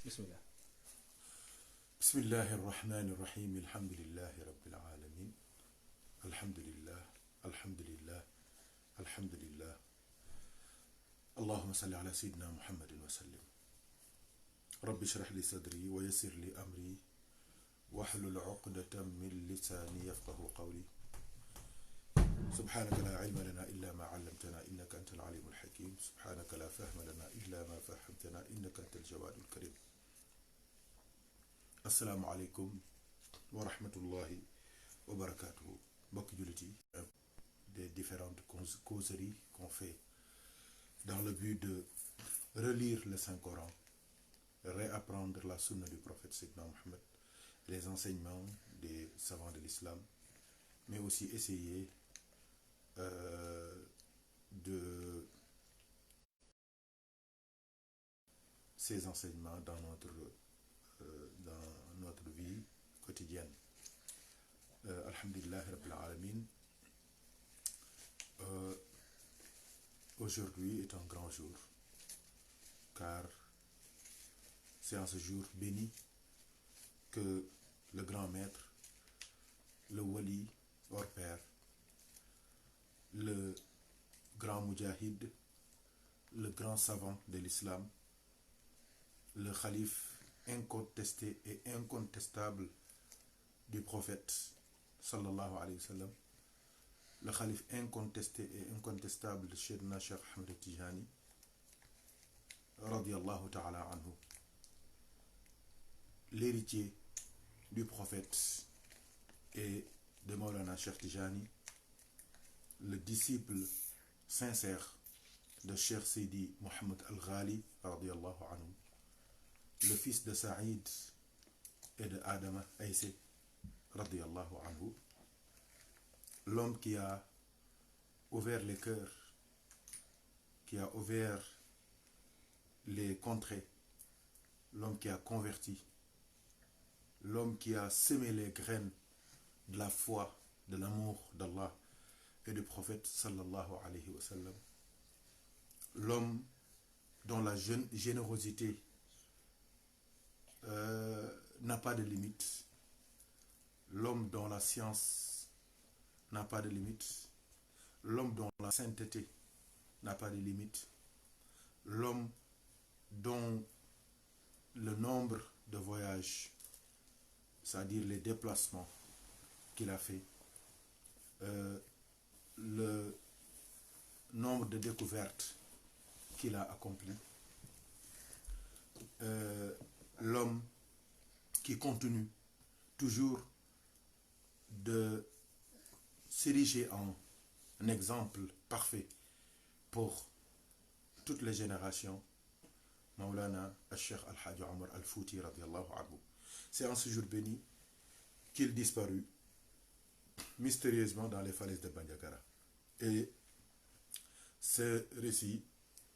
bismillah. Bismillahi rahmani rahim. Alhamdulillahi rabbil alamin. Alhamdulillah, alhamdulillah, alhamdulillah. Allahumma salli ala sayyidina Muhammadin wa sallim. Rabbi shrah li sadri wa yassir li amri wahlul uqdatan min lisani yafqahu qawli. Subhanaka la ilma lana illa ma 'allamtana innaka antal alimul hakim. Subhanaka la fahma lana illa ma fahhamtana innaka antal jawadul karim. Assalamu alaikum wa rahmatullahi wa barakatuhu. Mbokk jullit yi, des différentes causeries qu'on fait dans le but de relire le Saint-Coran, réapprendre la sunna du prophète Sayyidina Mohammed, les enseignements des savants de l'islam, mais aussi essayer de ces enseignements dans notre vie quotidienne. Alhamdulillah Rabbil Alamin. Aujourd'hui est un grand jour, car c'est en ce jour béni que le grand maître, le wali hors pair, le grand moudjahid, le grand savant de l'islam, le khalife incontesté et incontestable du prophète sallallahu alayhi wa sallam, le khalife incontesté et incontestable de Cheikh Ahmed Tijani radiyallahu ta'ala anhu, l'héritier du prophète et de Maulana Cheikh Tijani, le disciple sincère de Cheikh Sidi Mohammed Al-Ghali radiyallahu anhu, le fils de Saïd et de Adama Aïssé radiyallahu anhu, l'homme qui a ouvert les cœurs, qui a ouvert les contrées, l'homme qui a converti, l'homme qui a semé les graines de la foi, de l'amour d'Allah et du prophète sallallahu alayhi wa sallam, l'homme dont la générosité n'a pas de limite, l'homme dont la science n'a pas de limite, l'homme dont la sainteté n'a pas de limite, l'homme dont le nombre de voyages, c'est-à-dire les déplacements qu'il a fait, le nombre de découvertes qu'il a accomplies, l'homme qui continue toujours de s'ériger en un exemple parfait pour toutes les générations, Maulana al-Cheikh Al-Hajj Omar Al-Fouti radiyallahu anhu. C'est en ce jour béni qu'il disparut mystérieusement dans les falaises de Bandiagara. Et ce récit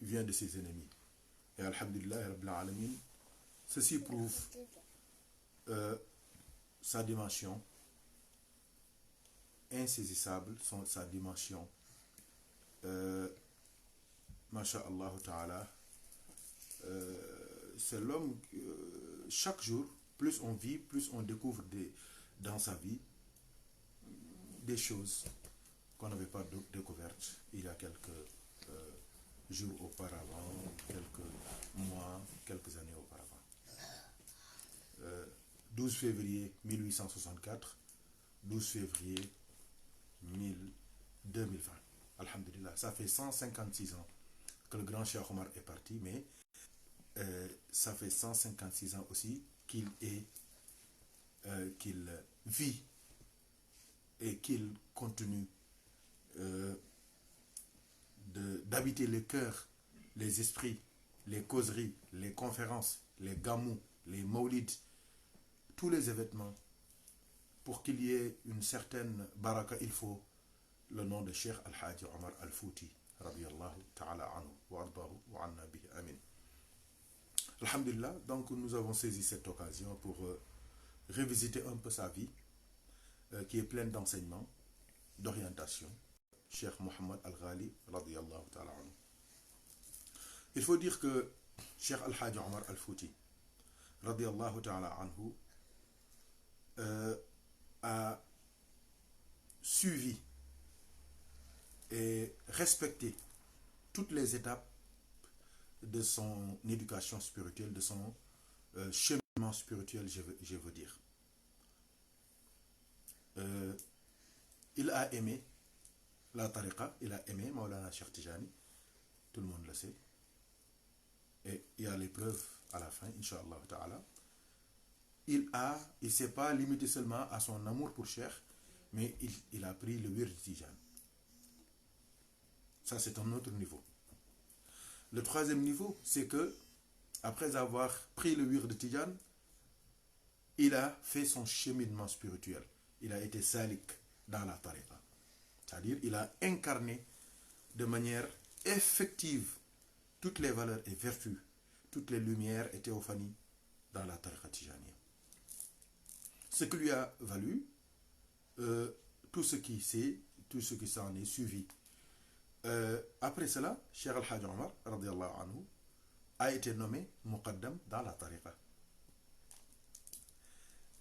vient de ses ennemis. Et Alhamdulillah Rabbil Alamin, ceci prouve sa dimension insaisissable, sa dimension Masha'Allah Ta'ala. C'est l'homme, chaque jour, plus on vit, plus on découvre dans sa vie des choses qu'on n'avait pas découvertes il y a quelques jours auparavant, quelques mois, quelques années auparavant. 12 février 1864, 12 février 2020. Alhamdulillah, ça fait 156 ans que le grand Cheikh Omar est parti, mais ça fait 156 ans aussi qu'il vit et qu'il continue d'habiter les cœurs, les esprits, les causeries, les conférences, les gamous, les maulids, tous les événements. Pour qu'il y ait une certaine baraka, il faut le nom de Cheikh Al-Hajj Omar Al-Fouti radiyallahu ta'ala anhu wa ardahu wa anna bihi amin. Alhamdulillah, donc nous avons saisi cette occasion pour revisiter un peu sa vie qui est pleine d'enseignements, d'orientation. Cheikh Mohammed Al-Ghali radiyallahu ta'ala anhu. Il faut dire que Cheikh Al-Hajj Omar Al-Fouti radiallahu ta'ala anhu, a suivi et respecté toutes les étapes de son éducation spirituelle, de son cheminement spirituel, je veux dire. Il a aimé la tariqa, il a aimé Maulana Cheikh Tijani, tout le monde le sait. Et il y a les preuves à la fin, Inch'Allah Ta'ala. Il ne s'est pas limité seulement à son amour pour Cheikh, mais il a pris le wird Tijan. Ça, c'est un autre niveau. Le troisième niveau, c'est que, après avoir pris le wird Tijan, il a fait son cheminement spirituel. Il a été salik dans la tariqa. C'est-à-dire, il a incarné de manière effective toutes les valeurs et vertus, toutes les lumières et théophanies dans la tariqa tijaniya. Ce qui lui a valu tout ce qui s'en est suivi. Après cela, Cheikh Al-Hajj Omar radiallahu anhu, a été nommé Muqaddam dans la tariqa.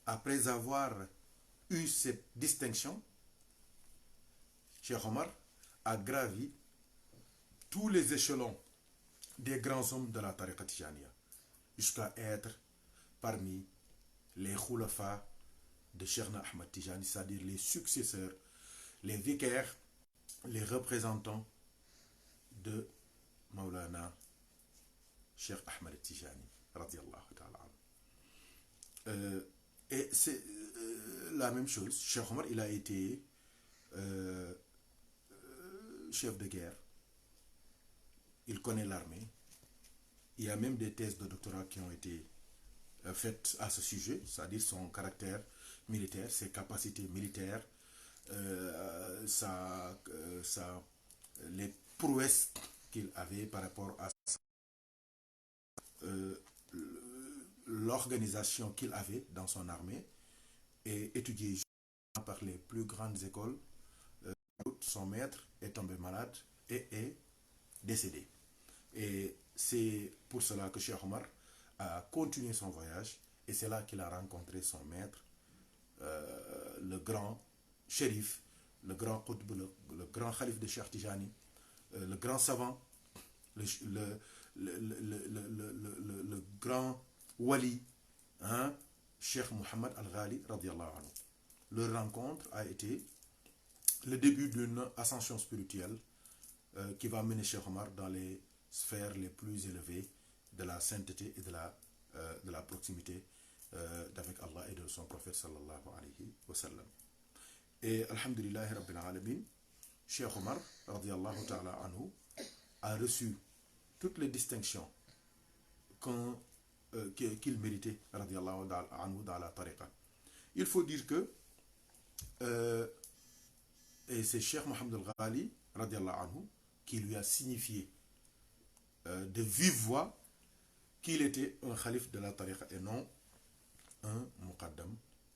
Après avoir eu cette distinction, Cheikh Omar a gravi tous les échelons des grands hommes de la tariqa tijaniya, jusqu'à être parmi les khulafa de Cheikhna Ahmad Tijani, c'est-à-dire les successeurs, les vicaires, les représentants de Maulana Cheikh Ahmad Tijani, radiallahu ta'ala. Et c'est la même chose. Cheikh Omar, il a été chef de guerre. Il connaît l'armée. Il y a même des thèses de doctorat qui ont été faites à ce sujet, c'est-à-dire son caractère militaire, ses capacités militaires, les prouesses qu'il avait par rapport à l'organisation qu'il avait dans son armée, et étudié par les plus grandes écoles. Son maître est tombé malade et est décédé. Et c'est pour cela que Cheikh Omar a continué son voyage, et c'est là qu'il a rencontré son maître, le grand shérif, le grand qutb, le grand khalif de Cheikh Tijani, le grand savant, le grand wali, hein, Cheikh Mohammed Al-Ghali radiallahu anhu. Leur rencontre a été le début d'une ascension spirituelle qui va mener Cheikh Omar dans les sphères les plus élevées de la sainteté et de la proximité d'avec Allah et de son prophète sallallahu alayhi wa sallam. Et alhamdulillahi rabbil alamin, Cheikh Omar radiallahu ta'ala anhu a reçu toutes les distinctions qu'il méritait radiallahu anhu dans la tariqa. Il faut dire que et c'est Cheikh Mohammed Al-Ghali radiallahu anhu qui lui a signifié de vive voix qu'il était un khalif de la tariqa et non un muqaddam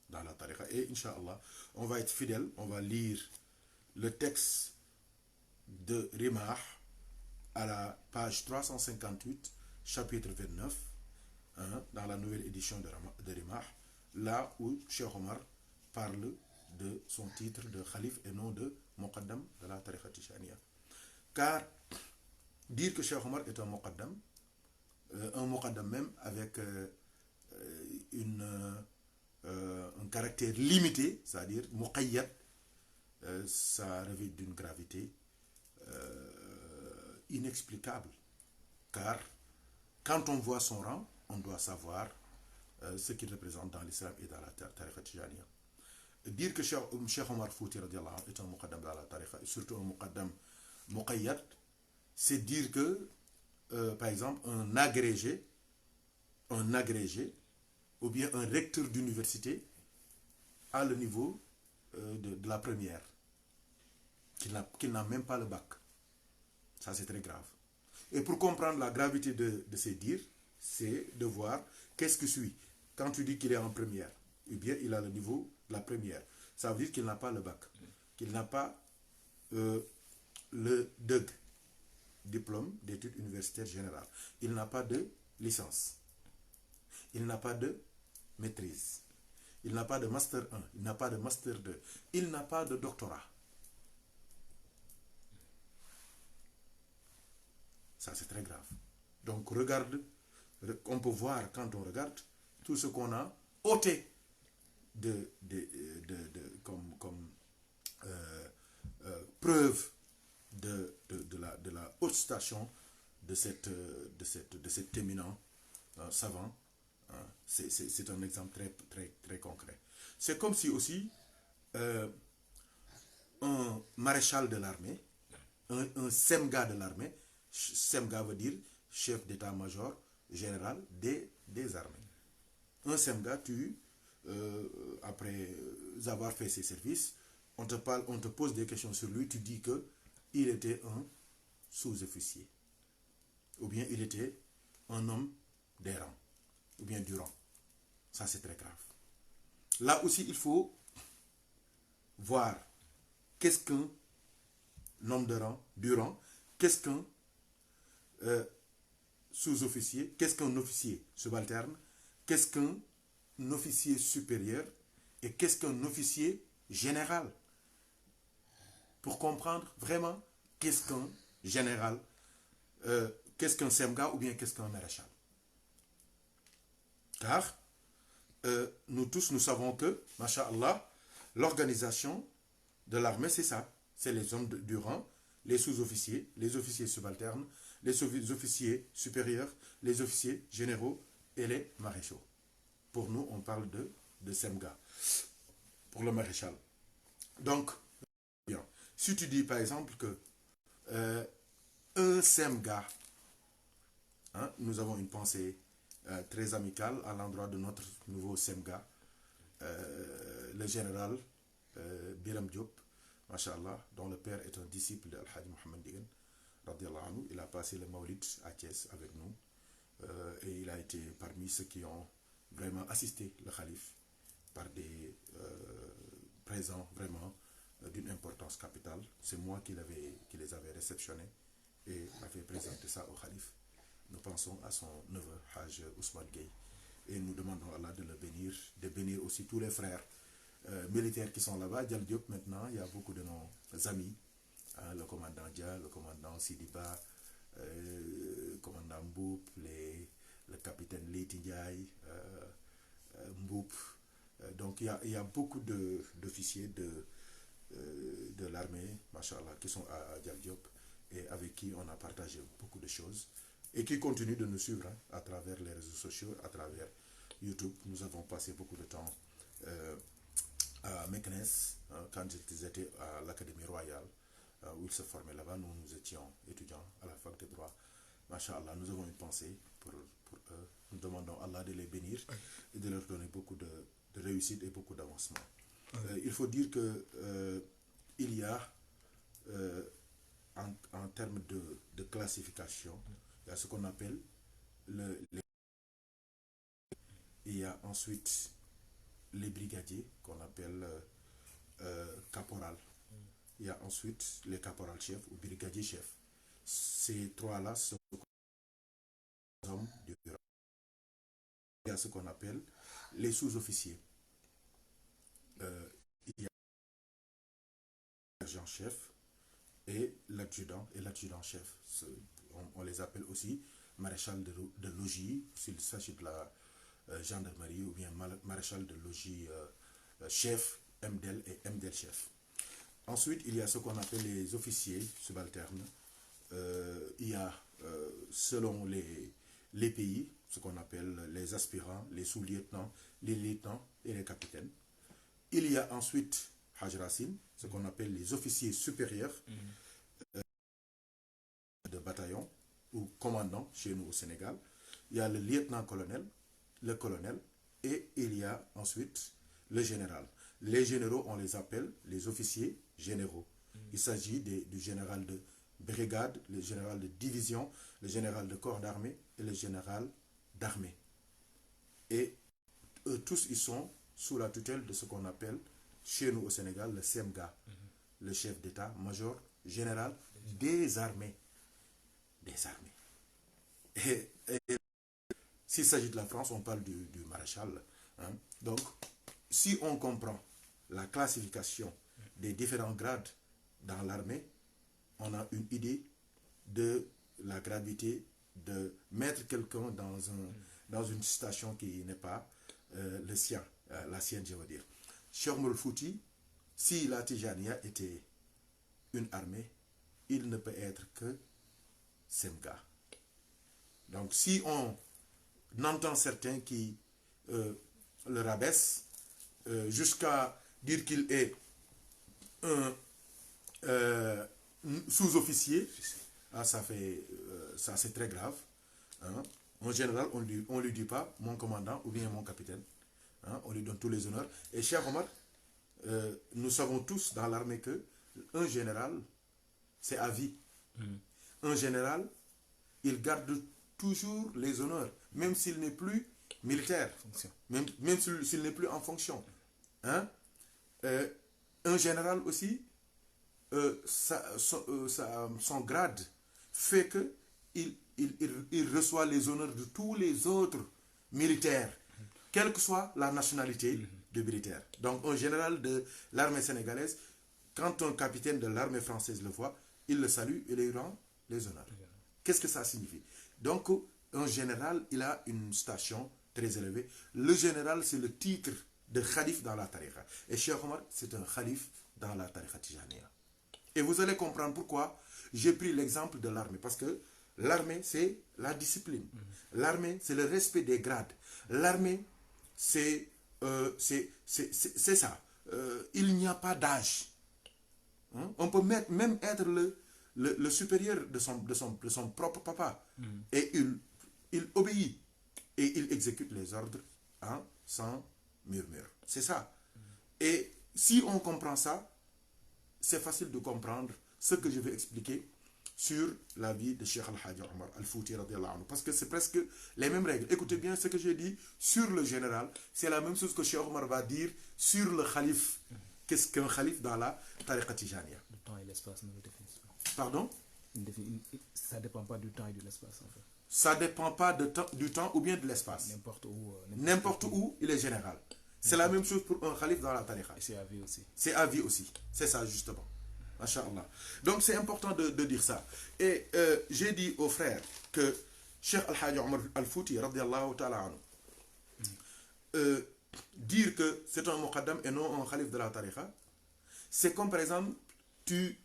dans la tariqa. Et Inch'Allah, on va être fidèle, on va lire le texte de Rimah à la page 358, chapitre 29, hein, dans la nouvelle édition de Rimah, là où Cheikh Omar parle de son titre de khalif et non de muqaddam de la tariqa tijaniya. Car dire que Cheikh Omar est un muqaddam même avec un caractère limité, c'est-à-dire muqayyad, ça revêt d'une gravité inexplicable. Car quand on voit son rang, on doit savoir ce qu'il représente dans l'islam et dans la tariqa tijaniya. Dire que Cheikh Omar Fouti radiallahu anhu est un muqaddam dans la tariqa, et surtout un muqaddam muqayyad, c'est dire que, par exemple, un agrégé, ou bien un recteur d'université a le niveau de la première, qu'il n'a même pas le bac. Ça, c'est très grave. Et pour comprendre la gravité de ces dires, c'est de voir qu'est-ce que suit. Quand tu dis qu'il est en première, eh bien, il a le niveau de la première. Ça veut dire qu'il n'a pas le bac, qu'il n'a pas le DEG, diplôme d'études universitaires générales. Il n'a pas de licence. il n'a pas de maîtrise. Il n'a pas de master 1, il n'a pas de master 2, il n'a pas de doctorat. Ça, c'est très grave. Donc, regarde, on peut voir quand on regarde tout ce qu'on a ôté comme preuve de la haute station de cet éminent savant. Hein. C'est un exemple très, très, très concret. C'est comme si aussi un maréchal de l'armée, un SEMGA de l'armée, SEMGA veut dire chef d'état-major général des armées. Un SEMGA, après avoir fait ses services, on te pose des questions sur lui, tu dis qu'il était un sous-officier. Ou bien il était un homme des rangs. Ou bien du rang. Ça, c'est très grave. Là aussi, il faut voir qu'est-ce qu'un homme de rang, du rang, qu'est-ce qu'un sous-officier, qu'est-ce qu'un officier subalterne, qu'est-ce qu'un officier supérieur et qu'est-ce qu'un officier général. Pour comprendre vraiment qu'est-ce qu'un général, qu'est-ce qu'un SEMGA ou bien qu'est-ce qu'un maréchal. Car nous tous, nous savons que, masha'Allah, l'organisation de l'armée, c'est ça. C'est les hommes du rang, les sous-officiers, les officiers subalternes, les officiers supérieurs, les officiers généraux et les maréchaux. Pour nous, on parle de SEMGA, pour le maréchal. Donc, bien, si tu dis par exemple que un SEMGA, hein, nous avons une pensée très amicale à l'endroit de notre nouveau SEMGA, le général Biram Diop, Masha'Allah, dont le père est un disciple d'Al-Hajj Mohamed Digan, radiallahu anhu. Il a passé le Maulid à Thiès avec nous et il a été parmi ceux qui ont vraiment assisté le Khalif par des présents vraiment d'une importance capitale. C'est moi qui les avais réceptionnés et avait présenté ça au Khalif. Nous pensons à son neveu, Hajj Ousmane Gueye, et nous demandons à Allah de le bénir, de bénir aussi tous les frères militaires qui sont là-bas. Dial Diop, maintenant, il y a beaucoup de nos amis, hein, le commandant Dia, le commandant Sidiba, le commandant Mboup, le capitaine Leiti Ndiaye, Mboup. Donc il y a beaucoup d'officiers de l'armée, machallah, qui sont à Dial Diop et avec qui on a partagé beaucoup de choses et qui continuent de nous suivre, hein, à travers les réseaux sociaux, à travers YouTube. Nous avons passé beaucoup de temps à Meknes, hein, quand ils étaient à l'Académie royale, où ils se formaient là-bas. Nous étions étudiants à la fac de droit. Masha'Allah, nous avons une pensée pour eux. Nous demandons à Allah de les bénir et de leur donner beaucoup de réussite et beaucoup d'avancement. Il faut dire que il y a, en termes de classification, il y a ce qu'on appelle il y a ensuite les brigadiers qu'on appelle caporal. Il y a ensuite les caporal-chefs ou brigadiers-chefs. Ces trois-là sont les hommes du rang. Il y a ce qu'on appelle les sous-officiers. Il y a l'adjudant-chef et l'adjudant-chef. On les appelle aussi maréchal de logis, s'il s'agit de la gendarmerie, ou bien maréchal de logis chef, MDL et MDL chef. Ensuite, il y a ce qu'on appelle les officiers subalternes. Il y a, selon les pays, ce qu'on appelle les aspirants, les sous-lieutenants, les lieutenants et les capitaines. Il y a ensuite, Haj Racine, ce qu'on appelle les officiers supérieurs de bataillon ou commandant chez nous au Sénégal. Il y a le lieutenant-colonel, le colonel, et il y a ensuite le général. Les généraux, on les appelle les officiers généraux. Il s'agit du général de brigade, le général de division, le général de corps d'armée et le général d'armée. Et eux tous, ils sont sous la tutelle de ce qu'on appelle chez nous au Sénégal le SEMGA, le chef d'état-major général des armées. Des armées. Et S'il s'agit de la France, on parle du maréchal. Hein. Donc, si on comprend la classification des différents grades dans l'armée, on a une idée de la gravité de mettre quelqu'un dans une station qui n'est pas le sien, la sienne, je veux dire. Cheikh Omar Fouti, si la Tijaniya était une armée, il ne peut être que Semga. Donc si on entend certains qui le rabaissent jusqu'à dire qu'il est un sous-officier, ah, ça c'est très grave. Hein. En général, on lui dit pas mon commandant ou bien mon capitaine. Hein. On lui donne tous les honneurs. Et Cheikh Omar, nous savons tous dans l'armée que un général, c'est à vie. Un général, il garde toujours les honneurs, même s'il n'est plus militaire, même s'il n'est plus en fonction. Hein? Un général aussi, son grade fait que il reçoit les honneurs de tous les autres militaires, quelle que soit la nationalité du militaire. Donc un général de l'armée sénégalaise, quand un capitaine de l'armée française le voit, il le salue et lui rend les honneurs. Qu'est-ce que ça signifie? Donc un général, il a une station très élevée. Le général, c'est le titre de khalif dans la tariqa. Et Cheikh Omar, c'est un khalif dans la tariqa Tijaniya. Et vous allez comprendre pourquoi j'ai pris l'exemple de l'armée. Parce que l'armée, c'est la discipline. L'armée, c'est le respect des grades. L'armée, c'est ça. Il n'y a pas d'âge. Hein? On peut même être le supérieur de son propre papa. Et il obéit. Et il exécute les ordres sans murmure. C'est ça. Et si on comprend ça, c'est facile de comprendre ce que je vais expliquer sur la vie de Cheikh Al-Hajj Omar Al-Fouti radiallahu anhu. Parce que c'est presque les mêmes règles. Écoutez bien ce que j'ai dit sur le général. C'est la même chose que Cheikh Omar va dire sur le khalif. Qu'est-ce qu'un khalif dans la tariqa Tijaniya? Le temps et l'espace ne le définissent pas. Pardon? Ça ne dépend pas du temps et de l'espace en fait. Ça ne dépend pas du temps ou bien de l'espace. N'importe où, il est général. C'est la même chose pour un khalif dans la tariqa. Et c'est à vie aussi. C'est à vie aussi. C'est ça justement. Masha'Allah. Donc c'est important de dire ça. Et j'ai dit aux frères que Cheikh Al-Hajj Omar Al-Fouti radiallahu ta'ala anhu, dire que c'est un muqaddam et non un khalif de la tariqa, c'est comme par exemple tu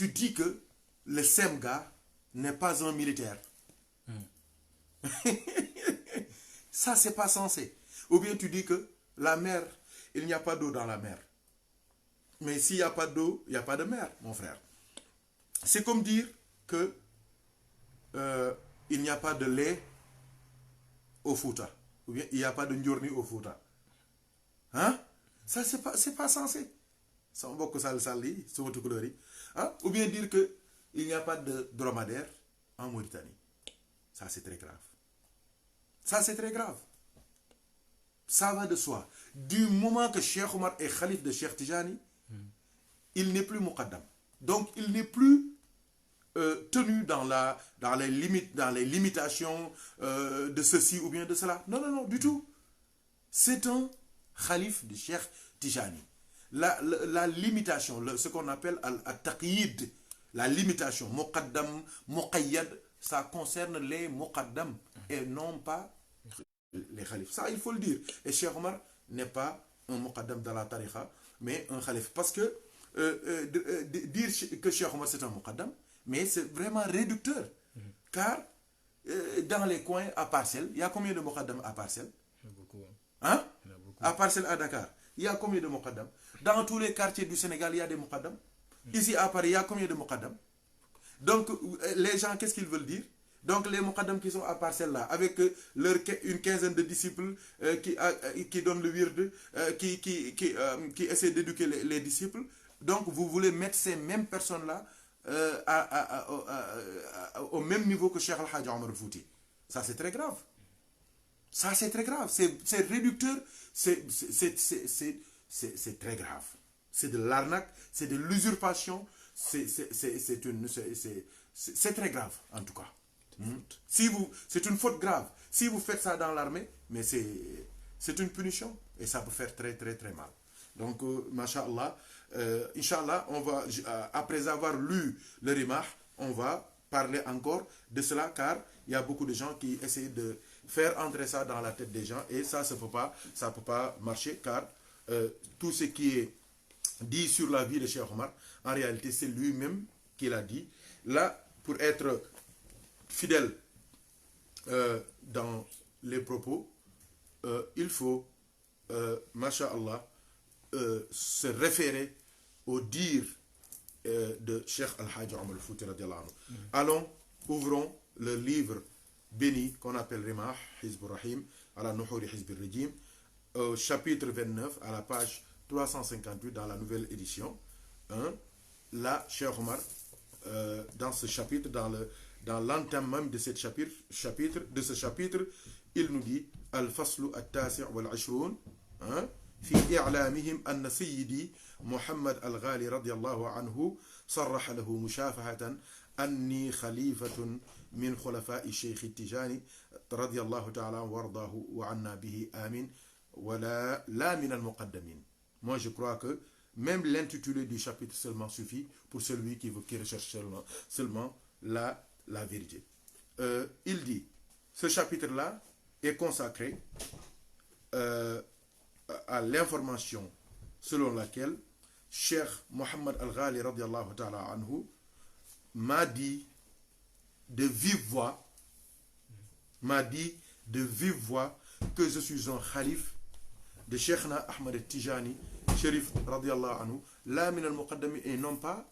dis que le Semga n'est pas un militaire. Ça, c'est pas censé. Ou bien tu dis que la mer, il n'y a pas d'eau dans la mer. Mais s'il n'y a pas d'eau, il n'y a pas de mer, mon frère. C'est comme dire que il n'y a pas de lait au Fouta. Ou bien il n'y a pas de Ndjourni au Fouta. Hein? Ça, c'est pas censé. Ça, on voit que ça le dit, c'est votre couleur. Hein? Ou bien dire que il n'y a pas de dromadaire en Mauritanie. Ça, c'est très grave. Ça, c'est très grave. Ça va de soi. Du moment que Cheikh Omar est khalif de Cheikh Tijani, il n'est plus muqaddam. Donc, il n'est plus tenu dans les limitations de ceci ou bien de cela. Non, non, non, du tout. C'est un khalif de Cheikh Tijani. La limitation, ce qu'on appelle al-taqyid, la limitation, muqaddam, muqayyad, ça concerne les muqaddam et non pas les khalifs. Ça, il faut le dire. Et Cheikh Omar n'est pas un muqaddam dans la tariqa, mais un khalif. Parce que dire que Cheikh Omar c'est un muqaddam, mais c'est vraiment réducteur. Car dans les coins à Parcelles, il y a combien de muqaddam à Parcelles? Il y en a beaucoup. Hein? Il y en a beaucoup. À Parcelles, à Dakar, il y a combien de muqaddam? Dans tous les quartiers du Sénégal, il y a des muqaddam. Ici à Paris, il y a combien de muqaddam? Donc, les gens, qu'est-ce qu'ils veulent dire? Donc, les muqaddam qui sont à Parcelles là, avec une quinzaine de disciples qui donnent le wird, qui essaient d'éduquer les disciples. Donc, vous voulez mettre ces mêmes personnes-là au même niveau que Cheikh Al-Hajj Omar Fouti. Ça, c'est très grave. Ça, c'est très grave. C'est réducteur. C'est très grave. C'est de l'arnaque, c'est de l'usurpation. C'est très grave, en tout cas. Si vous, c'est une faute grave. Si vous faites ça dans l'armée, mais c'est une punition et ça peut faire très très très mal. Donc, Masha'Allah, Inch'Allah, on va, après avoir lu le Rimah, on va parler encore de cela car il y a beaucoup de gens qui essayent de faire entrer ça dans la tête des gens et ça ne peut pas marcher car tout ce qui est dit sur la vie de Cheikh Omar, en réalité, c'est lui-même qui l'a dit. Là, pour être fidèle dans les propos, il faut, Masha'Allah, se référer au dire de Cheikh Al-Hajj Omar Al-Fouti radiallahu anhu. Allons, ouvrons le livre béni qu'on appelle Rimah, Hizb Rahim, à la Nuhuri Hizb Rejim, au chapitre 29, à la page 358 dans la nouvelle édition. Là, Cheikh Omar, dans ce chapitre, dans l'entame même de ce chapitre, il nous dit Al-Faslu At-Tasi' wal-Ashroun, في إعلامهم أن سيدي محمد الغالي رضي الله عنه صرح له مشافهة أني خليفة من خلفاء الشيخ التجاني رضي الله تعالى وارضاه وعنا به آمين ولا لا من المقدمين. Moi je crois que même l'intitulé du chapitre seulement suffit pour celui qui recherche seulement la vérité. Il dit, ce chapitre-là est consacré à l'information selon laquelle Cheikh Mohammed Al-Ghali radiallahu ta'ala anhu m'a dit de vive voix que je suis un khalif de Cheikhna Ahmed Tijani Sherif radiallahu anhu, la min al-muqaddami, et non pas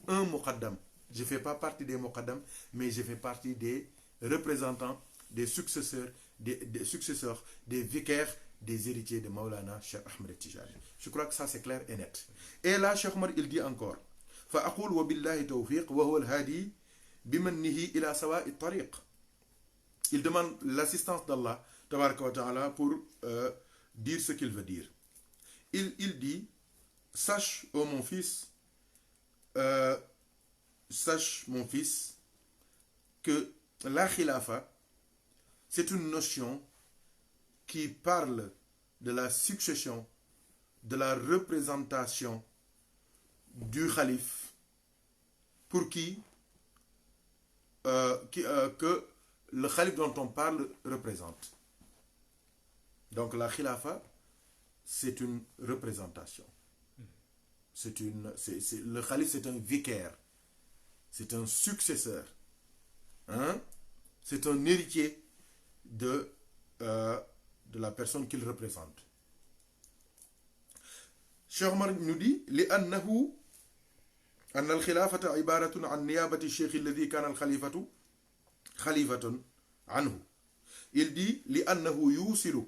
un muqaddam. Je ne fais pas partie des muqaddam, mais je fais partie des représentants, des successeurs, des vicaires, des héritiers de Maulana Cheikh Ahmed Tijani. Je crois que ça c'est clair et net. Et là, Cheikh Omar, il dit encore فأقول وبالله توفيق وهو الهادي بمنه إلى سواء الطريق. Il demande l'assistance d'Allah tabaraka wa ta'ala pour dire ce qu'il veut dire. Il dit, sache, ô mon fils, que la khilafa, c'est une notion qui parle de la succession, de la représentation du calife pour que le calife dont on parle représente. Donc la khilafa, c'est une représentation. Le calife, c'est un vicaire, c'est un successeur, c'est un héritier de la personne qu'il représente. Cheikh Omar nous dit لأنه أن الخلافة عبارة عن نيابة الشيخ الذي كان الخليفة خليفة عنه. Il dit لأنه يوصل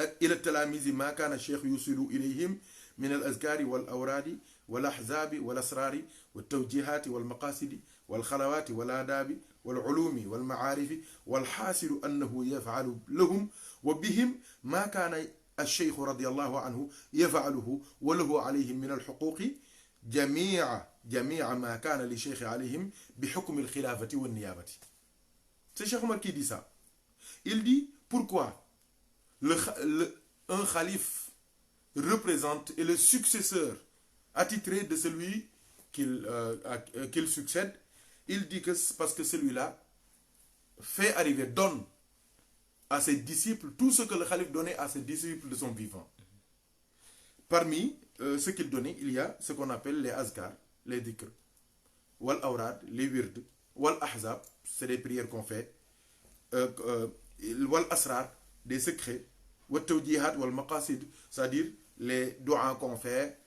إلى التلاميذ ما كان الشيخ يوصل إليهم من الأذكار والأوراد والأحزاب والأسرار والتوجيهات والمقاصد والخلوات والآداب والعلوم والمعارف، والحاصل أنه يفعل لهم وبهم ما كان الشيخ رضي الله عنه يفعله وله عليهم من الحقوق جميع ما كان للشيخ عليهم بحكم الخلافة والنيابة. C'est Cheikh Omar qui dit ça. Il dit pourquoi un calife représente et le successeur attitré de celui qu'il succède. Il dit que c'est parce que celui-là fait arriver, donne à ses disciples tout ce que le calife donnait à ses disciples de son vivant. Parmi ce qu'il donnait, il y a ce qu'on appelle les azkar, les dhikr, wal awrad, les wird, wal ahzab, c'est les prières qu'on fait, wal asrar, des secrets, wal tawjihat, wal maqasid, c'est-à-dire les doigts qu'on fait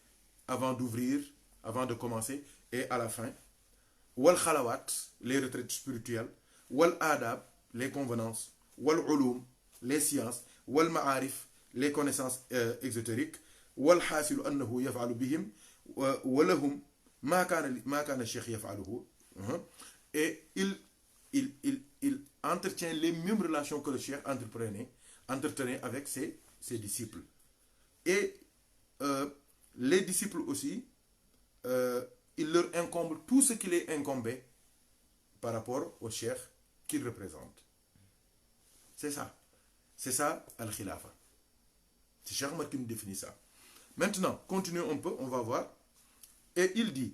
avant d'ouvrir, avant de commencer et à la fin. Wal khalawat, les retraites spirituelles, wal adab, les convenances, wal ulum, les sciences, wal ma'arif, les connaissances exotériques, wal hasilu annahu yaf'alu bihim wa lahum ma kana shaykh yaf'aluhu. Et il entretient les mêmes relations que le cheikh entretenait avec ses disciples. Et les disciples aussi, il leur incombe tout ce qui les incombait par rapport au cheikh qu'il représente. C'est ça. C'est ça, Al-Khilafa. C'est Cheikh Omar qui nous définit ça. Maintenant, continuons un peu, on va voir. Et il dit,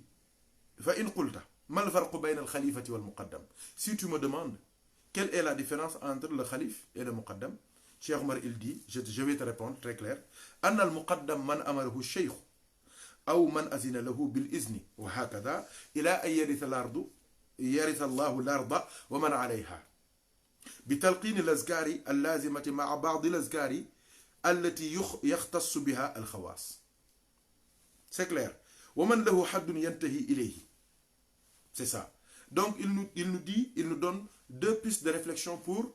فَإِنْ قُلْتَ مَا الْفَرْقُ بَيْنَ الْخَلِيفَةِ وَالْمُقَدَّمِ. Si tu me demandes, quelle est la différence entre le Khalif et le Muqaddam, Cheikh Omar, il dit, je vais te répondre très clair, أَنَّ الْمُقَدَّمْ مَنْ أَمَرَهُ الشَّيْخُ أو من أذن له بالإذن وهكذا إلى أن يرث الله الأرض ومن عليها بتلقين الأذكار اللازمة مع بعض الأذكار التي يختص بها الخواص. C'est clair. ومن له حد ينتهي إليه. C'est ça. Donc il nous donne deux pistes de réflexion pour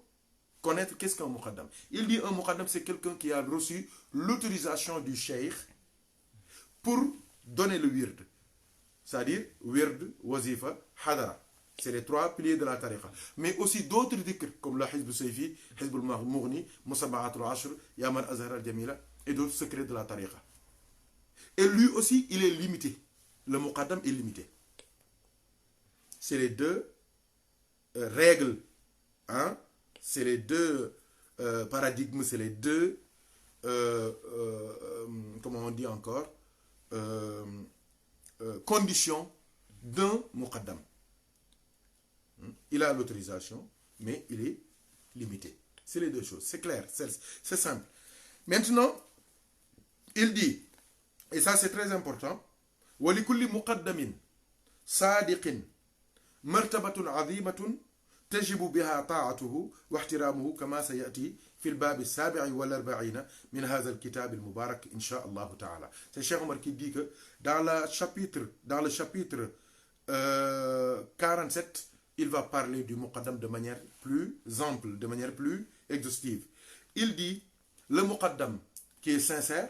connaître qu'est-ce qu'un muqaddam. Il dit un muqaddam, c'est quelqu'un qui a reçu l'autorisation du cheikh pour donner le wird. C'est-à-dire wird, wazifa, hadara. C'est les trois piliers de la tariqa. Mais aussi d'autres dhikr, comme le Hizb Sayfi, Hizb al-Mughni, Musabbahat al-Ashr, Yaman Azhar al-Jamila, et d'autres secrets de la tariqa. Et lui aussi, il est limité. Le muqaddam est limité. C'est les deux règles, hein? C'est les deux paradigmes, c'est les deux, comment on dit encore, conditions d'un muqaddam. Il a l'autorisation, mais il est limité. C'est les deux choses. C'est clair, c'est simple. Maintenant, il dit, et ça c'est très important, وَلِكُلِّ مُقَدَّمٍ صَادِقٍ مَرْتَبَةٌ عَظِيمَةٌ تجب بها طاعته واحترامه كما سيأتي في الباب السابع والأربعين من هذا الكتاب المبارك إن شاء الله تعالى. C'est Cheikh Omar qui dit que dans le chapitre 47, il va parler du muqaddam de manière plus ample, de manière plus exhaustive. Il dit, le muqaddam qui est sincère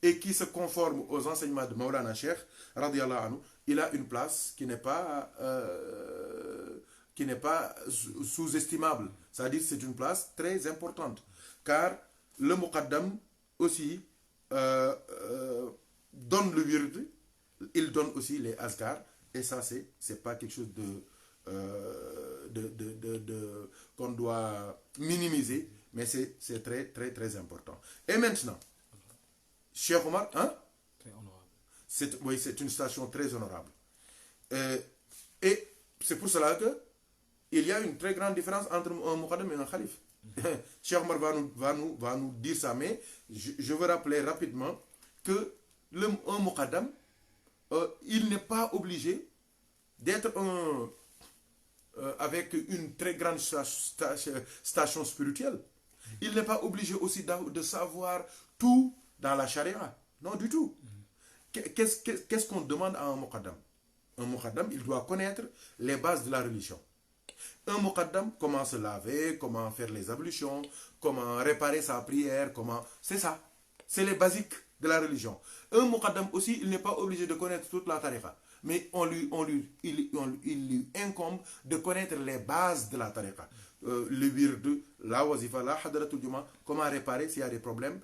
et qui se conforme aux enseignements de Maulana Cheikh, radiyallahu anhu, il a une place qui n'est pas sous-estimable. C'est-à-dire c'est une place très importante. Car le muqaddam aussi donne le wird, il donne aussi les azkar, et ça c'est pas quelque chose qu'on doit minimiser, mais c'est très très très important. Et maintenant, Cheikh Omar, hein? Très honorable. Oui, c'est une station très honorable. Et c'est pour cela que il y a une très grande différence entre un muqaddam et un khalif. Cheikh Omar va nous dire ça, mais je veux rappeler rapidement que un muqaddam, il n'est pas obligé d'être avec une très grande station spirituelle. Il n'est pas obligé aussi de savoir tout dans la charia. Non, du tout. Qu'est-ce qu'on demande à un muqaddam? Un muqaddam, il doit connaître les bases de la religion. Un muqaddam, comment se laver, comment faire les ablutions, comment réparer sa prière, c'est ça. C'est les basiques de la religion. Un muqaddam aussi, il n'est pas obligé de connaître toute la tariqa. Mais il lui incombe de connaître les bases de la tariqa. Le wird, la wazifa, la hadratul juma, comment réparer s'il y a des problèmes.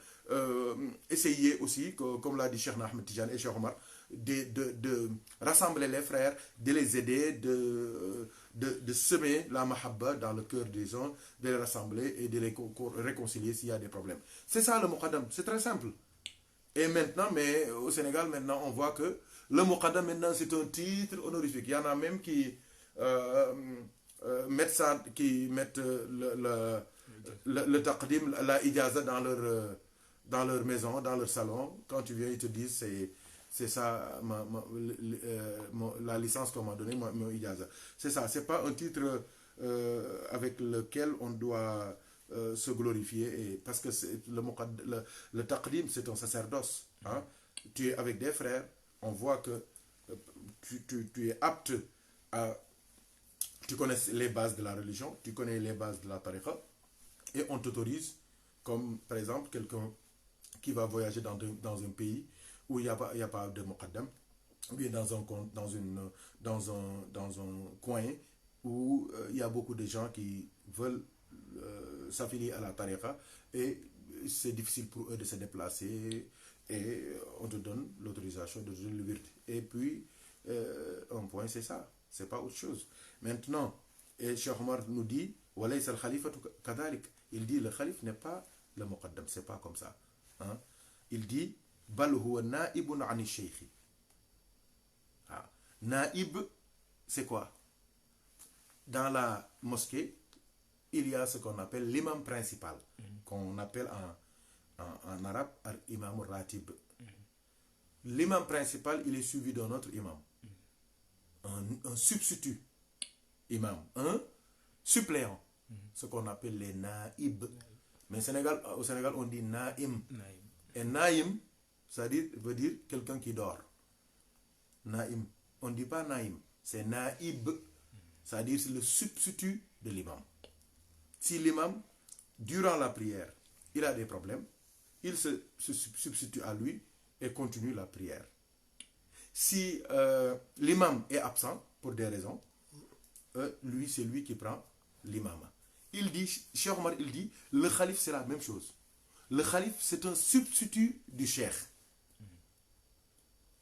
Essayer aussi, comme l'a dit Cheikh Ahmed Tidiane et Cheikh Omar, de rassembler les frères, de les aider, de semer la mahabba dans le cœur des gens, de les rassembler et de les réconcilier s'il y a des problèmes. C'est ça le muqaddam, c'est très simple. Et maintenant, mais au Sénégal, maintenant, on voit que le muqaddam, maintenant, c'est un titre honorifique. Il y en a même qui mettent ça, le taqdim, la ijaza dans leur maison, dans leur salon. Quand tu viens, ils te disent, c'est ça, la licence qu'on m'a donnée, mon ijaza. C'est ça, c'est pas un titre avec lequel on doit se glorifier, parce que le taqdim, c'est un sacerdoce. Hein? Tu es avec des frères, on voit que tu es apte à... Tu connais les bases de la religion, tu connais les bases de la tariqa, et on t'autorise, comme par exemple quelqu'un qui va voyager dans un pays où il n'y a pas de muqaddam, ou bien dans un coin où il y a beaucoup de gens qui veulent s'affilier à la tariqa, et c'est difficile pour eux de se déplacer, et on te donne l'autorisation de donner le wird. Et puis, un point, c'est ça, c'est pas autre chose. Maintenant, Et Cheikh Omar nous dit walaysa al-khalifatu kadhalik. Il dit le khalife n'est pas le muqaddam, c'est pas comme ça. Hein? Il dit bal huwa naibun ani shaykh. Naib, c'est quoi? Dans la mosquée, il y a ce qu'on appelle l'imam principal, qu'on appelle en arabe imam ratib. L'imam principal, il est suivi d'un autre imam. Un substitut imam, un suppléant, ce qu'on appelle les naïb. Mais au Sénégal, on dit naïm. Et naïm, ça veut dire quelqu'un qui dort. Naïm. On ne dit pas naïm, c'est naïb. C'est-à-dire c'est le substitut de l'imam. Si l'imam, durant la prière, il a des problèmes, il se substitue à lui et continue la prière. Si l'imam est absent pour des raisons, lui, c'est lui qui prend l'imam. Il dit, Cheikh Omar, il dit, le khalif, c'est la même chose. Le khalif, c'est un substitut du cheikh.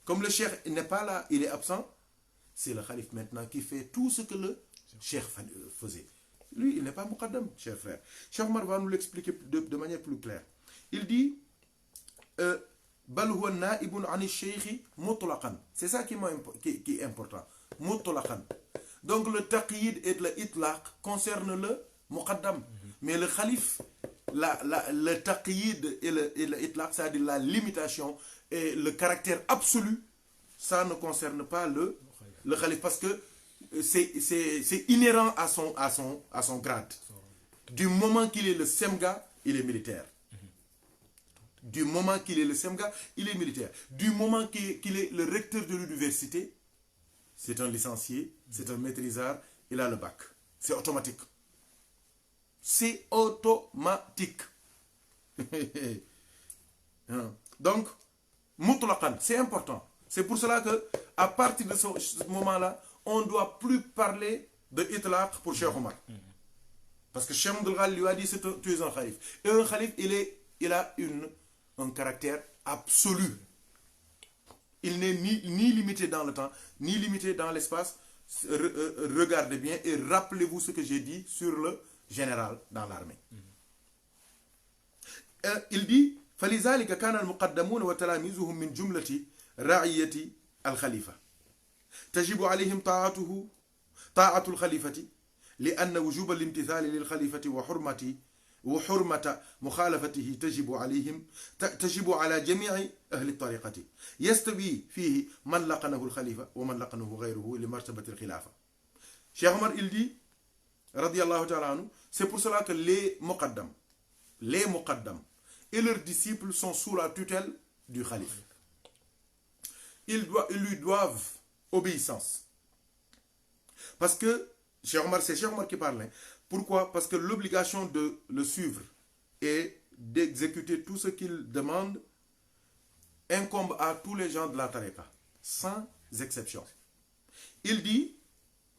Comme le cheikh n'est pas là, il est absent, c'est le khalif maintenant qui fait tout ce que le cheikh faisait. Lui, il n'est pas muqaddam, cher frère. Cheikh Omar va nous l'expliquer de manière plus claire. Il dit bal huwa naibun ani shaykh mutlaqan. C'est ça qui est important. Mutlaqan. Donc le taqyid et le itlaq concernent le muqaddam. Mais le khalif, le taqyid et le itlaq, c'est-à-dire la limitation et le caractère absolu, ça ne concerne pas le khalif parce que c'est inhérent à son grade. Du moment qu'il est le semga, il est militaire. Du moment qu'il est le semga, il est militaire. Du moment qu'il est le recteur de l'université, c'est un licencié, c'est un maîtrisard, il a le bac. C'est automatique. C'est automatique. Donc, mutlaqan, c'est important. C'est pour cela que à partir de ce moment-là, on ne doit plus parler de itlaq pour Cheikh Omar. Parce que Cheikh Abdel lui a dit tu es un khalif. Et un khalif, il a un caractère absolu. Il n'est ni limité dans le temps, ni limité dans l'espace. Regardez bien et rappelez-vous ce que j'ai dit sur le général dans l'armée. Il dit فلذلك كان المقدمون وتلاميذهم من جملة رعية الخليفة تجب عليهم طاعة الخليفة لأن وجوب الامتثال للخليفة وحرمة مخالفته تجب على جميع أهل الطريقة يستوي فيه من لقنه الخليفة ومن لقنه غيره لمرتبة الخلافة. Cheikh Omar il dit رضي الله تعالى عنه, c'est pour cela que les muqaddam et leurs disciples sont sous la tutelle du khalife. Ils lui doivent obéissance. Parce que c'est Cheikh Omar qui parle. Hein. Pourquoi? Parce que l'obligation de le suivre et d'exécuter tout ce qu'il demande incombe à tous les gens de la tariqa, sans exception. Il dit,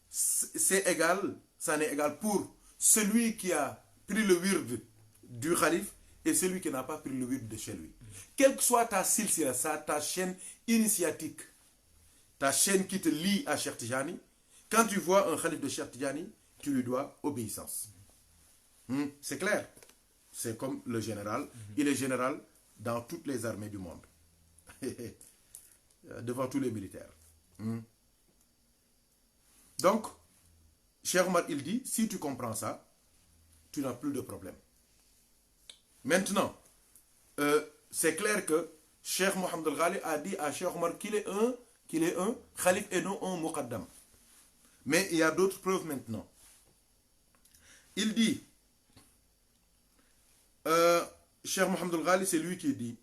c'est égal, ça n'est égal pour celui qui a pris le wird du khalife et celui qui n'a pas pris le wird de chez lui. Quelle que soit ta silsila, ta chaîne initiatique, ta chaîne qui te lie à Cheikh Tijani, quand tu vois un khalif de Cheikh Tijani, tu lui dois obéissance. C'est clair. C'est comme le général. Il est général dans toutes les armées du monde. Devant tous les militaires. Donc, Cheikh Omar, il dit, si tu comprends ça, tu n'as plus de problème. Maintenant, c'est clair que Cheikh Mohamed Al-Ghali a dit à Cheikh Omar qu'il est un khalif et non un muqaddam. Mais il y a d'autres preuves maintenant. Il dit, Cheikh Mohamed Al-Ghali, c'est lui qui dit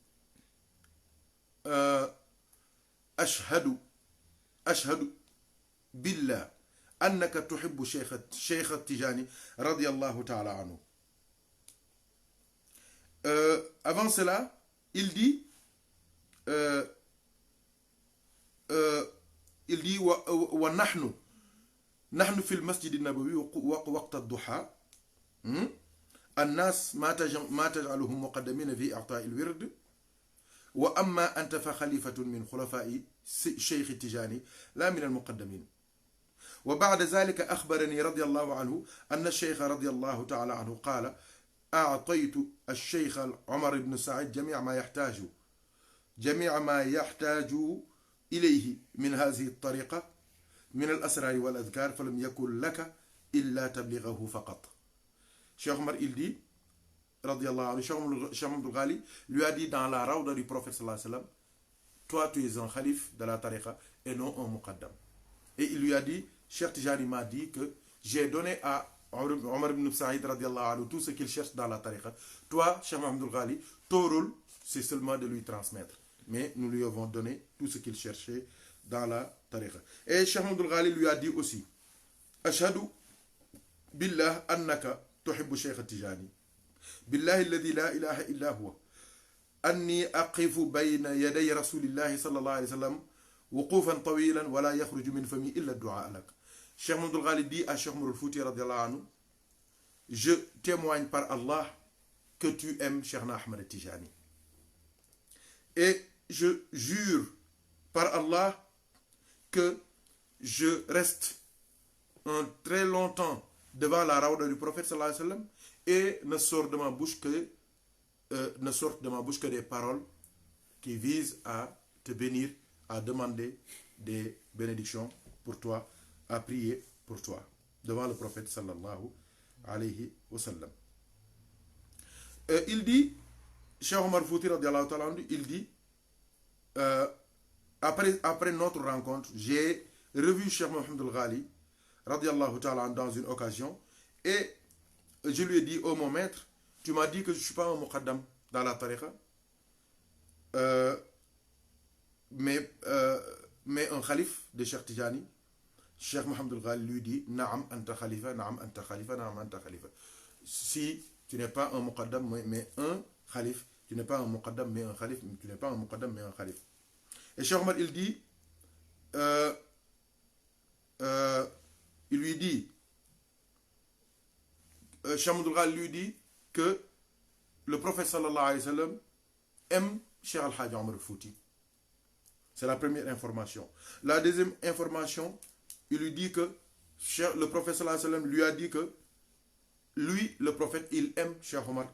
Ashhadu billah annaka tuhibbu Cheikh Tijani radiyallahu ta'ala anhu. Avant cela, il dit wa نحن في المسجد النبوي وقت الضحى الناس ما تجعلهم مقدمين في إعطاء الورد وأما أنت فخليفة من خلفاء شيخ التجاني لا من المقدمين وبعد ذلك أخبرني رضي الله عنه أن الشيخ رضي الله تعالى عنه قال أعطيت الشيخ عمر بن سعيد جميع ما يحتاج إليه من هذه الطريقة من الأسرار والأذكار فلم يكن لك إلا تبلغه فقط. Cheikh Omar il dit radiallahu anhu, Cheikh Abdul Ghali lui a dit dans la rawda du prophète sallallahu alayhi wa sallam, toi tu es un khalif de la tariqa et non un muqaddam. Et il lui a dit, Cheikh Tijani m'a dit que j'ai donné à Omar ibn Saïd radiallahu anhu tout ce qu'il cherche dans la tariqa. Toi, Cheikh Abdul Ghali, ton rôle c'est seulement de lui transmettre. Mais nous lui avons donné tout ce qu'il cherchait dans la tariqa. Et Cheikh Abdul Ghali lui a dit aussi, Ashhadu billah annaka tuhibbu Cheikh Tijani. بالله الذي لا إله إلا هو أني أقف بين يدي رسول الله صلى الله عليه وسلم وقوفا طويلا ولا يخرج من فمي إلا الدعاء لك. Cheikh Abdul Ghali dit à Cheikh Omar al-Fouti radiallahu anhu, je témoigne par Allah que tu aimes Cheikh Ahmed Tijani. Et je jure par Allah que je reste un très longtemps devant la rawda du prophète sallallahu alayhi wa sallam et ne sortent de ma bouche que des paroles qui visent à te bénir, à demander des bénédictions pour toi, à prier pour toi devant le prophète sallallahu alayhi wa sallam. Il dit, Cheikh Omar Fouti radiallahu ta'ala anhu, il dit, après notre rencontre, j'ai revu Cheikh Mohamed al-Ghali radiallahu ta'ala anhu dans une occasion et je lui ai dit, oh mon maître, tu m'as dit que je ne suis pas un muqaddam dans la tariqa, mais un khalif de Cheikh Tijani. Cheikh Mohamed al-Ghali lui dit, Naam anta khalifa, naam anta khalifa, naam anta khalifa. Si tu n'es pas un muqaddam, mais un khalif, tu n'es pas un muqaddam, mais un khalif, tu n'es pas un muqaddam, mais un khalif. Et Cheikh Omar, il dit, il lui dit, Cheikh Abdul Ghali lui dit que le prophète sallallahu alayhi wa sallam aime Cheikh Al-Hajj Omar al-Fouti. C'est la première information. La deuxième information, il lui dit que le prophète sallallahu alayhi wa sallam lui a dit que lui, le prophète, il aime Cheikh Omar.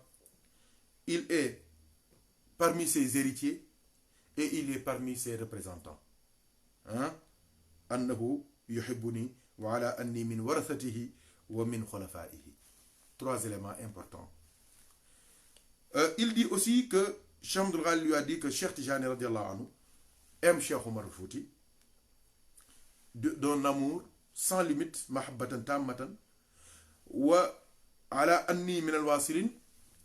Il est parmi ses héritiers et il est parmi ses représentants. Annahu yuhibbuni wa ala anni min warathatihi wa min khulafaihi. Trois éléments importants. Il dit aussi que Cheikh Abdul Ghali lui a dit que Cheikh Tijani radiallahu anhu aime Cheikh Omar al-Fouti d'un amour sans limite, mahabbatan tammatan, wa ala anni min al-wasilin.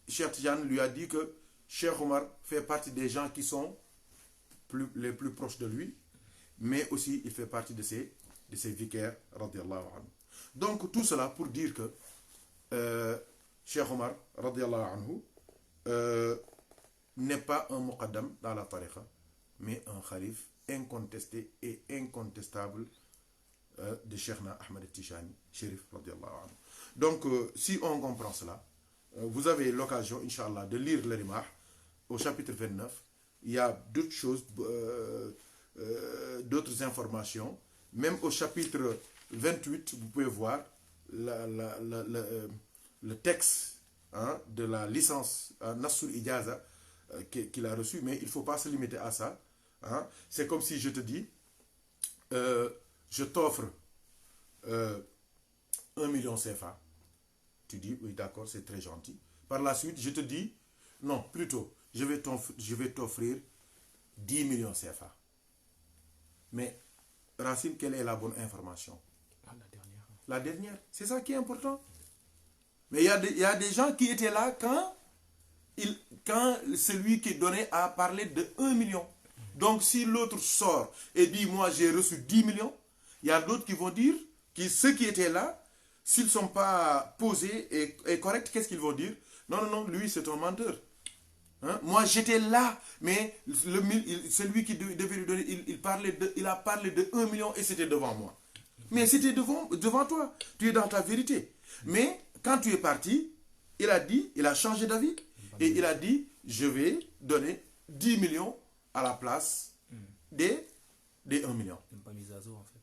Cheikh Tijani lui a dit que Cheikh Omar fait partie des gens qui sont les plus proches de lui, mais aussi il fait partie de ses vicaires radiallahu anhu. Donc tout cela pour dire que Cheikh Omar radiallahu anhu n'est pas un muqaddam dans la tariqa, mais un khalif incontesté et incontestable de Cheikh Ahmed Tijani, Chérif radiallahu anhu. Donc si on comprend cela, vous avez l'occasion, Inch'Allah, de lire le Rimah au chapitre 29. Il y a d'autres choses, d'autres informations. Même au chapitre 28, vous pouvez voir le texte de la licence Nassul Ijaza qu'il a reçu, mais il ne faut pas se limiter à ça. C'est comme si je te dis, je t'offre 1 million CFA. Tu dis, oui d'accord, c'est très gentil. Par la suite, je te dis, non, plutôt, je vais t'offrir 10 millions CFA. Mais, Racine, quelle est la bonne information? La dernière. La dernière, c'est ça qui est important. Mais il y a des gens qui étaient là quand celui qui donnait a parlé de 1 million. Donc si l'autre sort et dit, moi j'ai reçu 10 millions, il y a d'autres qui vont dire, ceux qui étaient là, s'ils ne sont pas posés et corrects, qu'est-ce qu'ils vont dire? Non, lui c'est un menteur. Moi j'étais là, mais celui qui devait lui donner, il a parlé de 1 million et c'était devant moi. Mais c'était devant toi, tu es dans ta vérité. Mais quand tu es parti, il a changé d'avis et il a dit, je vais donner 10 millions à la place des 1 million. Une pas mise à jour en fait.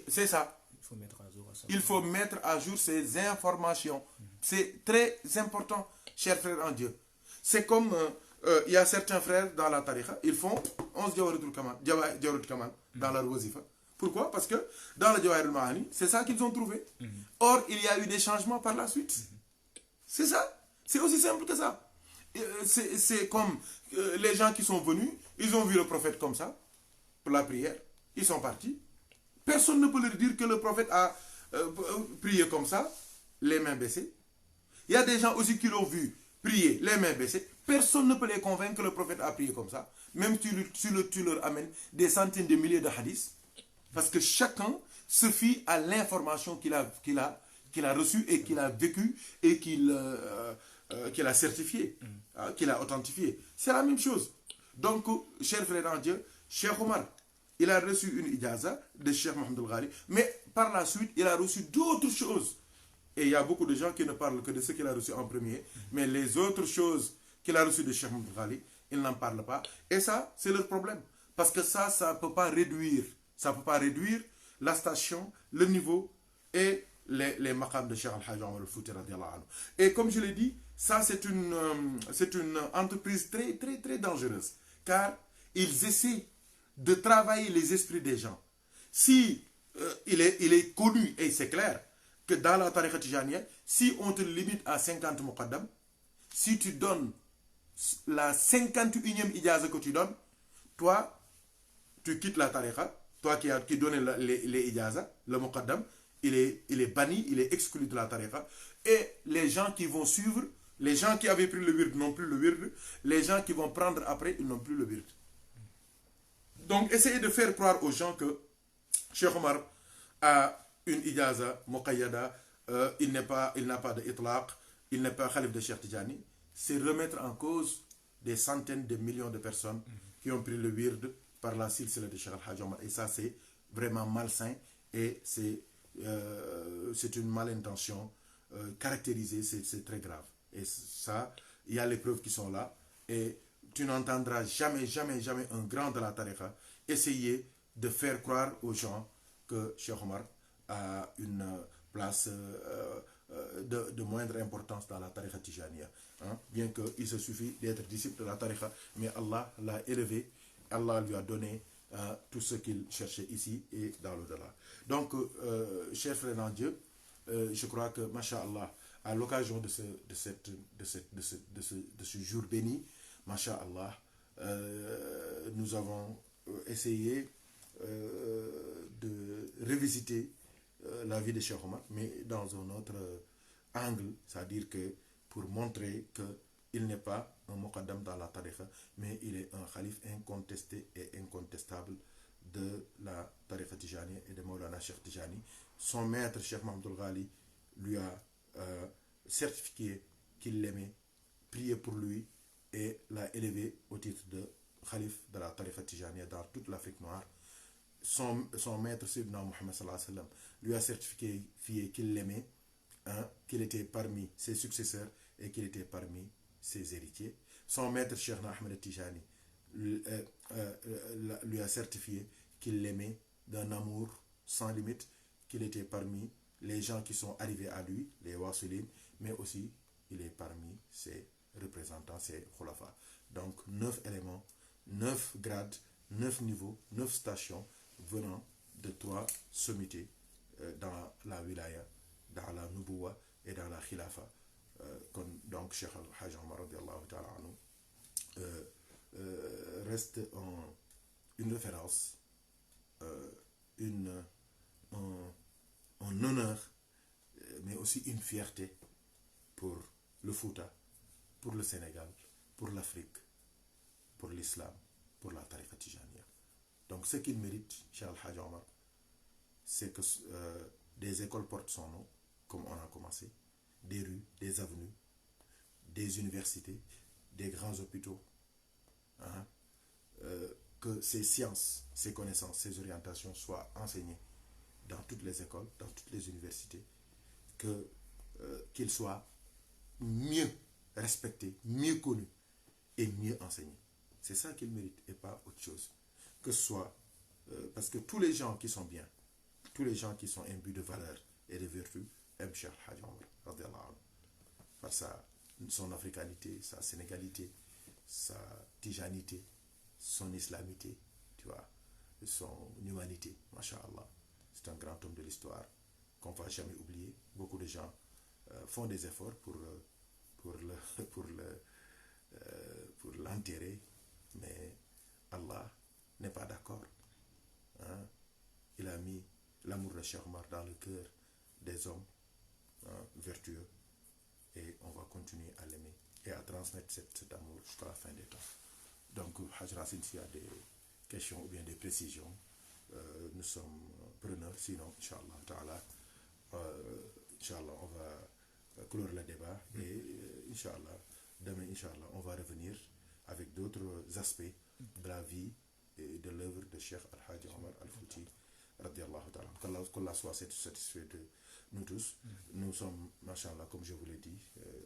C'est ça. faut mettre à jour à chaque Il fois. faut mettre à jour ces informations. C'est très important, chers frères en Dieu. C'est comme, il y a certains frères dans la tariqa, ils font 11 Jawharatul Kamal dans leur wazifa. Pourquoi? Parce que dans le Jawahirul Ma'ani, c'est ça qu'ils ont trouvé. Or, il y a eu des changements par la suite. C'est ça. C'est aussi simple que ça. C'est comme les gens qui sont venus, ils ont vu le prophète comme ça, pour la prière, ils sont partis. Personne ne peut leur dire que le prophète a prié comme ça, les mains baissées. Il y a des gens aussi qui l'ont vu prier, les mains baissées. Personne ne peut les convaincre que le prophète a prié comme ça. Même si tu leur amènes des centaines de milliers de hadiths. Parce que chacun se fie à l'information qu'il a reçue et qu'il a vécue et qu'il a certifiée, qu'il a authentifiée. C'est la même chose. Donc, cher frère en Dieu, Cheikh Omar, il a reçu une ijaza de Cheikh Mohamed Al-Ghali, mais par la suite, il a reçu d'autres choses. Et il y a beaucoup de gens qui ne parlent que de ce qu'il a reçu en premier, mais les autres choses qu'il a reçues de Cheikh Mohamed Al-Ghali, ils n'en parlent pas. Et ça, c'est leur problème. Parce que ça ne peut pas réduire. Ça ne peut pas réduire la station, le niveau et les maqams de Cheikh Al-Hajj Omar Al-Fouti radiallahu anhu. Et comme je l'ai dit, ça c'est une entreprise très très très dangereuse. Car ils essaient de travailler les esprits des gens. Si il est connu, et c'est clair, que dans la tariqa tijaniya, si on te limite à 50 muqaddam, si tu donnes la 51e ijaza que tu donnes, toi, tu quittes la tariqa, toi qui donnais les ijaza, le muqaddam, il est banni, il est exclu de la tariqa. Et les gens qui vont suivre, les gens qui avaient pris le wird n'ont plus le wird, les gens qui vont prendre après, ils n'ont plus le wird. Donc, essayez de faire croire aux gens que Cheikh Omar a une ijaza muqayyada, il n'a pas de itlaq, il n'est pas khalif de Cheikh Tijani. C'est remettre en cause des centaines de millions de personnes qui ont pris le wird par la silsila de Cheikh Al-Hajj Omar. Et ça, c'est vraiment malsain et c'est une malintention caractérisée, c'est très grave. Et ça, il y a les preuves qui sont là. Et tu n'entendras jamais, jamais, jamais un grand de la tariqa essayer de faire croire aux gens que Cheikh Omar a une place de moindre importance dans la tariqa tijaniya. Hein? Bien qu'il se suffit d'être disciple de la tariqa, mais Allah l'a élevé, Allah lui a donné tout ce qu'il cherchait ici et dans l'au-delà. Donc, chers frères en Dieu, je crois que, masha'Allah, à l'occasion de ce jour béni, masha'Allah, nous avons essayé de revisiter la vie de Cheikh Omar, mais dans un autre angle, c'est-à-dire que pour montrer qu'il n'est pas un muqaddam dans la tariqa, mais il est un khalif incontesté et incontestable de la tariqa Tijani et de Maulana Cheikh Tijani. Son maître, Cheikh Mohamed Al-Ghali, lui a certifié qu'il l'aimait, prié pour lui et l'a élevé au titre de khalif de la tariqa Tijani dans toute l'Afrique noire. Son maître, Sayyidina Muhammad sallallahu alayhi wa sallam, lui a certifié qu'il l'aimait, hein, qu'il était parmi ses successeurs et qu'il était parmi ses héritiers. Son maître, Cheikh Ahmed Tijani, lui a certifié qu'il l'aimait d'un amour sans limite, qu'il était parmi les gens qui sont arrivés à lui, les Wasilin, mais aussi il est parmi ses représentants, ses khulafa. Donc 9 éléments, 9 grades, 9 niveaux, 9 stations venant de 3 sommités dans la wilaya, dans la nubuwa et dans la khilafa. Donc Cheikh Al-Hajj Omar radiallahu ta'ala anhu reste une référence, un honneur, mais aussi une fierté pour le Fouta, pour le Sénégal, pour l'Afrique, pour l'islam, pour la tariqa tijaniya. Donc ce qu'il mérite, Cheikh Al-Hajj Omar, c'est que des écoles portent son nom, comme on a commencé, des rues, des avenues, des universités, des grands hôpitaux, hein, que ces sciences, ces connaissances, ces orientations soient enseignées dans toutes les écoles, dans toutes les universités, qu'ils soient mieux respectés, mieux connus et mieux enseignés. C'est ça qu'il mérite et pas autre chose. Que ce soit, parce que tous les gens qui sont bien, tous les gens qui sont imbus de valeurs et de vertus aiment Cheikh Al Hadj Omar radiallahu anhu, par son africanité, sa sénégalité, sa tijanité, son islamité, tu vois, son humanité, masha'Allah. C'est un grand homme de l'histoire qu'on ne va jamais oublier. Beaucoup de gens font des efforts pour l'enterrer, mais Allah n'est pas d'accord. Hein? Il a mis l'amour de Cheikh Omar dans le cœur des hommes vertueux, et on va continuer à l'aimer et à transmettre cet amour jusqu'à la fin des temps. Donc, Haj Racine, s'il y a des questions ou bien des précisions, nous sommes preneurs. Sinon, Inch'Allah, on va clore le débat et Inch'Allah, demain, Inch'Allah, on va revenir avec d'autres aspects de la vie et de l'œuvre de Cheikh Al Hadj Omar Al Fouti radiallahu ta'ala. Qu'Allah soit satisfait de nous tous. Nous sommes, machallah, comme je vous l'ai dit,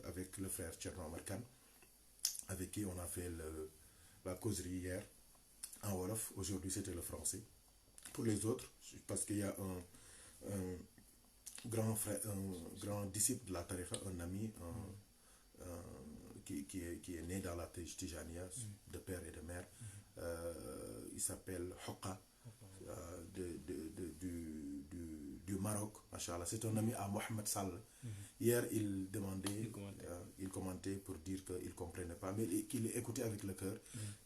avec le frère Thierno Omar Kane, avec qui on a fait la causerie hier en Wolof. Aujourd'hui, c'était le français. Pour les autres, parce qu'il y a un grand frère, un grand disciple de la tariqa, un ami, qui est né dans la Tijaniya, de père et de mère. Il s'appelle Hoqa, du Maroc, machallah. C'est un ami à Mohamed Sall. Hier, il commentait pour dire qu'il ne comprenait pas, mais qu'il écoutait avec le cœur.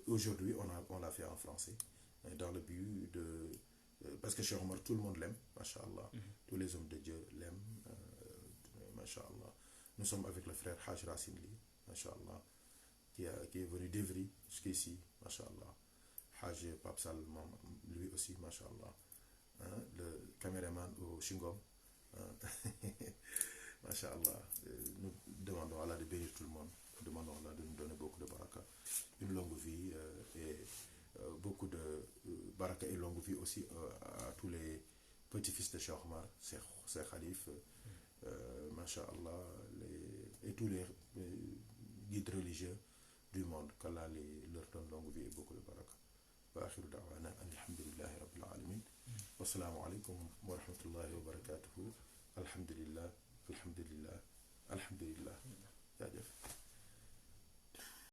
Aujourd'hui, on l'a fait en français, dans le but de... parce que Cheikh Omar, tout le monde l'aime, machallah. Tous les hommes de Dieu l'aiment, machallah. Nous sommes avec le frère Haj Racine Li, machallah, qui est venu d'Evry jusqu'ici, machallah. Haj Pape Salman, lui aussi, machallah. Le caméraman au Shingom, machallah. Nous demandons à Allah de bénir tout le monde. Nous demandons à Allah de nous donner beaucoup de baraka, une longue vie et beaucoup de baraka et longue vie aussi à tous les petits-fils de Cheikh Omar, ses khalifes, machallah, et tous les guides religieux du monde. Qu'Allah leur donne longue vie et beaucoup de baraka. وآخر دعوانا أن الحمد لله رب العالمين والسلام عليكم ورحمة الله وبركاته. الحمد لله الحمد لله الحمد لله.